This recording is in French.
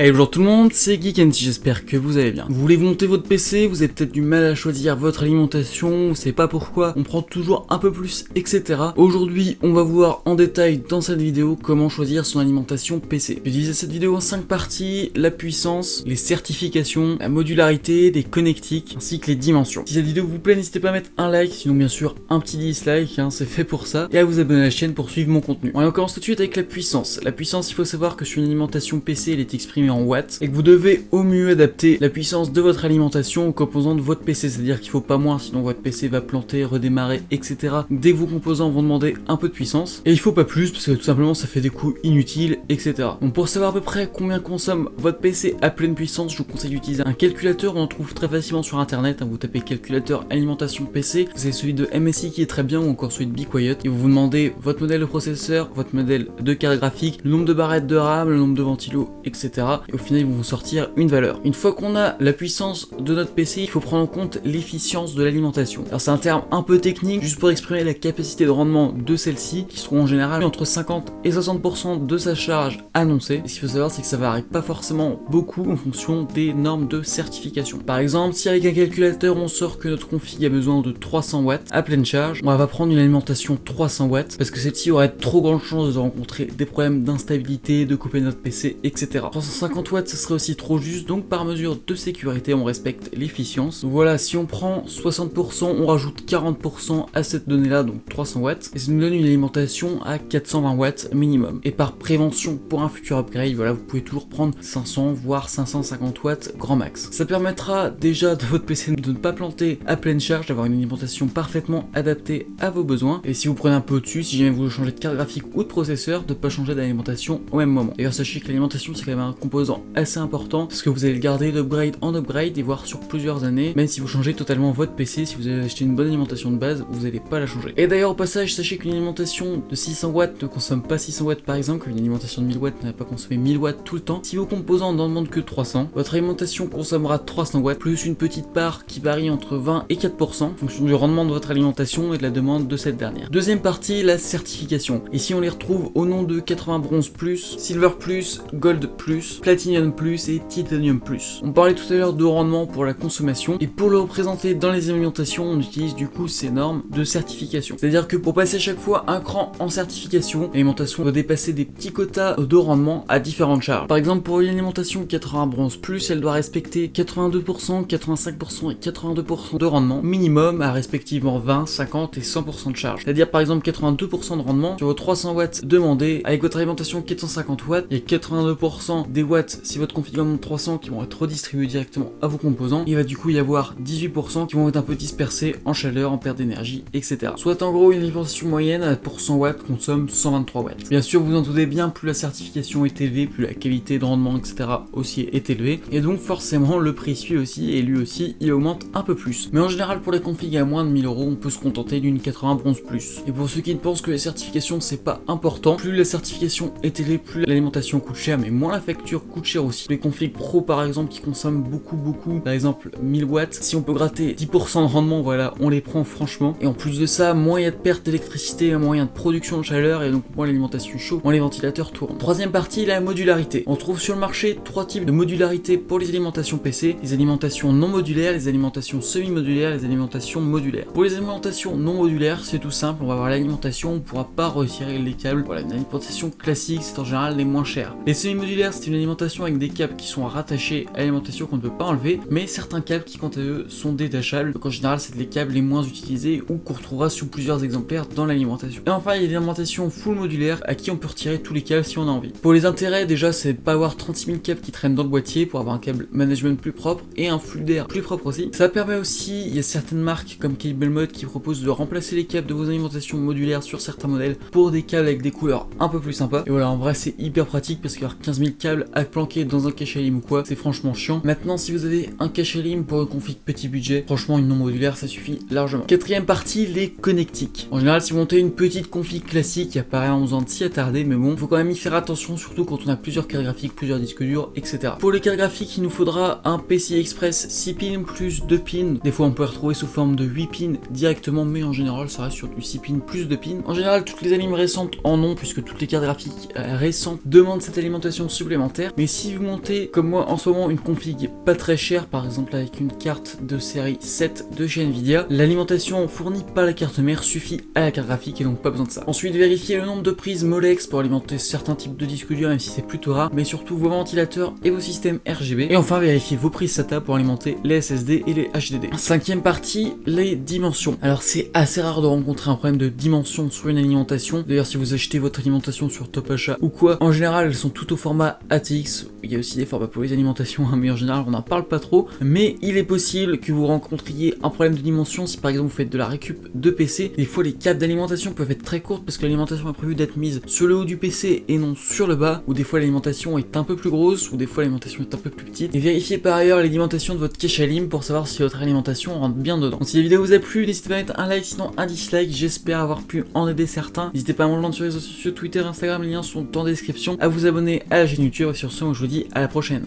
Hey, bonjour tout le monde, c'est Geek&, j'espère que vous allez bien. Vous voulez monter votre PC, vous avez peut-être du mal à choisir votre alimentation, vous savez pas pourquoi, on prend toujours un peu plus, etc. Aujourd'hui, on va voir en détail dans cette vidéo comment choisir son alimentation PC. J'ai divisé cette vidéo en 5 parties, la puissance, les certifications, la modularité, des connectiques, ainsi que les dimensions. Si cette vidéo vous plaît, n'hésitez pas à mettre un like, sinon bien sûr un petit dislike, c'est fait pour ça, et à vous abonner à la chaîne pour suivre mon contenu. On commence tout de suite avec la puissance. La puissance, il faut savoir que sur une alimentation PC, elle est exprimée en watts et que vous devez au mieux adapter la puissance de votre alimentation aux composants de votre PC, c'est-à-dire qu'il faut pas moins, sinon votre PC va planter, redémarrer, etc. Dès que vos composants vont demander un peu de puissance, et il faut pas plus parce que tout simplement ça fait des coûts inutiles, etc. Donc pour savoir à peu près combien consomme votre PC à pleine puissance, je vous conseille d'utiliser un calculateur. On en trouve très facilement sur internet, vous tapez calculateur alimentation PC, vous avez celui de MSI qui est très bien ou encore celui de Be Quiet, et vous vous demandez votre modèle de processeur, votre modèle de carte graphique, le nombre de barrettes de RAM, le nombre de ventilos, etc. Et au final ils vont vous sortir une valeur. Une fois qu'on a la puissance de notre PC, il faut prendre en compte l'efficience de l'alimentation. Alors c'est un terme un peu technique, juste pour exprimer la capacité de rendement de celle-ci, qui seront en général entre 50 et 60% de sa charge annoncée. Et ce qu'il faut savoir, c'est que ça varie pas forcément beaucoup en fonction des normes de certification. Par exemple, si avec un calculateur on sort que notre config a besoin de 300 watts à pleine charge, on va pas prendre une alimentation 300 watts parce que celle-ci aurait trop grande chance de rencontrer des problèmes d'instabilité, de couper notre PC, etc. 350 watts, ce serait aussi trop juste, donc par mesure de sécurité, on respecte l'efficience. Voilà, si on prend 60%, on rajoute 40% à cette donnée-là, donc 300 watts, et ça nous donne une alimentation à 420 watts minimum. Et par prévention pour un futur upgrade, voilà, vous pouvez toujours prendre 500 voire 550 watts grand max. Ça permettra déjà de votre PC de ne pas planter à pleine charge, d'avoir une alimentation parfaitement adaptée à vos besoins. Et si vous prenez un peu au-dessus, si jamais vous voulez changer de carte graphique ou de processeur, de ne pas changer d'alimentation au même moment. D'ailleurs, sachez que l'alimentation c'est quand même un composant assez important parce que vous allez le garder d'upgrade en upgrade et voir sur plusieurs années, même si vous changez totalement votre PC. Si vous avez acheté une bonne alimentation de base, vous n'allez pas la changer. Et d'ailleurs, au passage, sachez qu'une alimentation de 600 watts ne consomme pas 600 watts par exemple, qu'une alimentation de 1000 watts n'a pas consommé 1000 watts tout le temps. Si vos composants n'en demandent que 300, votre alimentation consommera 300 watts plus une petite part qui varie entre 20 et 4% en fonction du rendement de votre alimentation et de la demande de cette dernière. Deuxième partie, la certification. Ici, on les retrouve au nom de 80 bronze plus, silver plus, gold plus, platinum plus et titanium plus. On parlait tout à l'heure de rendement pour la consommation, et pour le représenter dans les alimentations, on utilise du coup ces normes de certification. C'est-à-dire que pour passer à chaque fois un cran en certification, l'alimentation doit dépasser des petits quotas de rendement à différentes charges. Par exemple, pour une alimentation 80 bronze plus, elle doit respecter 82%, 85% et 82% de rendement minimum à respectivement 20, 50 et 100% de charge. C'est-à-dire par exemple 82% de rendement sur vos 300 watts demandés. Avec votre alimentation 450 watts, il y a 82% des watts si votre configuration 300 qui vont être redistribués directement à vos composants. Il va du coup y avoir 18% qui vont être un peu dispersés en chaleur, en perte d'énergie, etc. Soit en gros une alimentation moyenne pour 100 watts consomme 123 watts. Bien sûr, vous en doutez bien, plus la certification est élevée, plus la qualité de rendement, etc. aussi est élevée. Et donc forcément le prix suit aussi, et lui aussi il augmente un peu plus. Mais en général pour les configs à moins de 1000 euros, on peut se contenter d'une 80 bronze plus. Et pour ceux qui pensent que les certifications c'est pas important, plus la certification est élevée, plus l'alimentation coûte cher, mais moins la facture coûte cher aussi. Les configs pro par exemple qui consomment beaucoup, par exemple 1000 watts, si on peut gratter 10% de rendement, voilà, on les prend franchement. Et en plus de ça, moins il y a de perte d'électricité, moins il y a de production de chaleur, et donc moins l'alimentation chauffe, moins les ventilateurs tournent. Troisième partie, la modularité. On trouve sur le marché 3 types de modularité pour les alimentations PC: les alimentations non modulaires, les alimentations semi-modulaires, les alimentations modulaires. Pour les alimentations non modulaires, c'est tout simple, on va avoir l'alimentation, on ne pourra pas retirer les câbles. Voilà, une alimentation classique, c'est en général les moins chères. Les semi-modulaires, c'est une alimentation avec des câbles qui sont rattachés à l'alimentation qu'on ne peut pas enlever, mais certains câbles qui quant à eux sont détachables. Donc en général, c'est les câbles les moins utilisés ou qu'on retrouvera sous plusieurs exemplaires dans l'alimentation. Et enfin, il y a l'alimentation full modulaire à qui on peut retirer tous les câbles si on a envie. Pour les intérêts, déjà, c'est de pas avoir 36 000 câbles qui traînent dans le boîtier pour avoir un câble management plus propre et un flux d'air plus propre aussi. Ça permet aussi, il y a certaines marques comme CableMod qui proposent de remplacer les câbles de vos alimentations modulaires sur certains modèles pour des câbles avec des couleurs un peu plus sympas. Et voilà, en vrai, c'est hyper pratique parce qu'avoir 15 000 câbles à planquer dans un cache alim ou quoi, c'est franchement chiant. Maintenant, si vous avez un cache alim pour un config petit budget, franchement, une non modulaire, ça suffit largement. Quatrième partie, les connectiques. En général, si vous montez une petite config classique, il n'y a pas rien besoin de s'y attarder, mais bon, faut quand même y faire attention, surtout quand on a plusieurs cartes graphiques, plusieurs disques durs, etc. Pour les cartes graphiques, il nous faudra un PCI Express 6 pins plus 2 pins. Des fois, on peut retrouver sous forme de 8 pins directement, mais en général, ça reste sur du 6 pins plus 2 pins. En général, toutes les alimes récentes en ont, puisque toutes les cartes graphiques récentes demandent cette alimentation supplémentaire. cher. Mais si vous montez comme moi en ce moment une config pas très chère, par exemple avec une carte de série 7 de chez Nvidia, l'alimentation fournie par la carte mère suffit à la carte graphique et donc pas besoin de ça. Ensuite, vérifiez le nombre de prises Molex pour alimenter certains types de disques durs, même si c'est plutôt rare, mais surtout vos ventilateurs et vos systèmes RGB. Et enfin, vérifiez vos prises SATA pour alimenter les SSD et les HDD. Cinquième partie, les dimensions. Alors c'est assez rare de rencontrer un problème de dimension sur une alimentation. D'ailleurs, si vous achetez votre alimentation sur Top Achat ou quoi, en général elles sont toutes au format ATX. Il y a aussi des formats pour les alimentations, mais en général on n'en parle pas trop. Mais il est possible que vous rencontriez un problème de dimension si par exemple vous faites de la récup de PC. Des fois les câbles d'alimentation peuvent être très courtes parce que l'alimentation est prévue d'être mise sur le haut du PC et non sur le bas, ou des fois l'alimentation est un peu plus grosse, ou des fois l'alimentation est un peu plus petite. Et vérifiez par ailleurs l'alimentation de votre cache alim pour savoir si votre alimentation rentre bien dedans. Donc si la vidéo vous a plu, n'hésitez pas à mettre un like, sinon un dislike. J'espère avoir pu en aider certains. N'hésitez pas à me rejoindre sur les réseaux sociaux, Twitter, Instagram, les liens sont en description, à vous abonner à la chaîne YouTube. Et sur ce, moi je vous dis à la prochaine.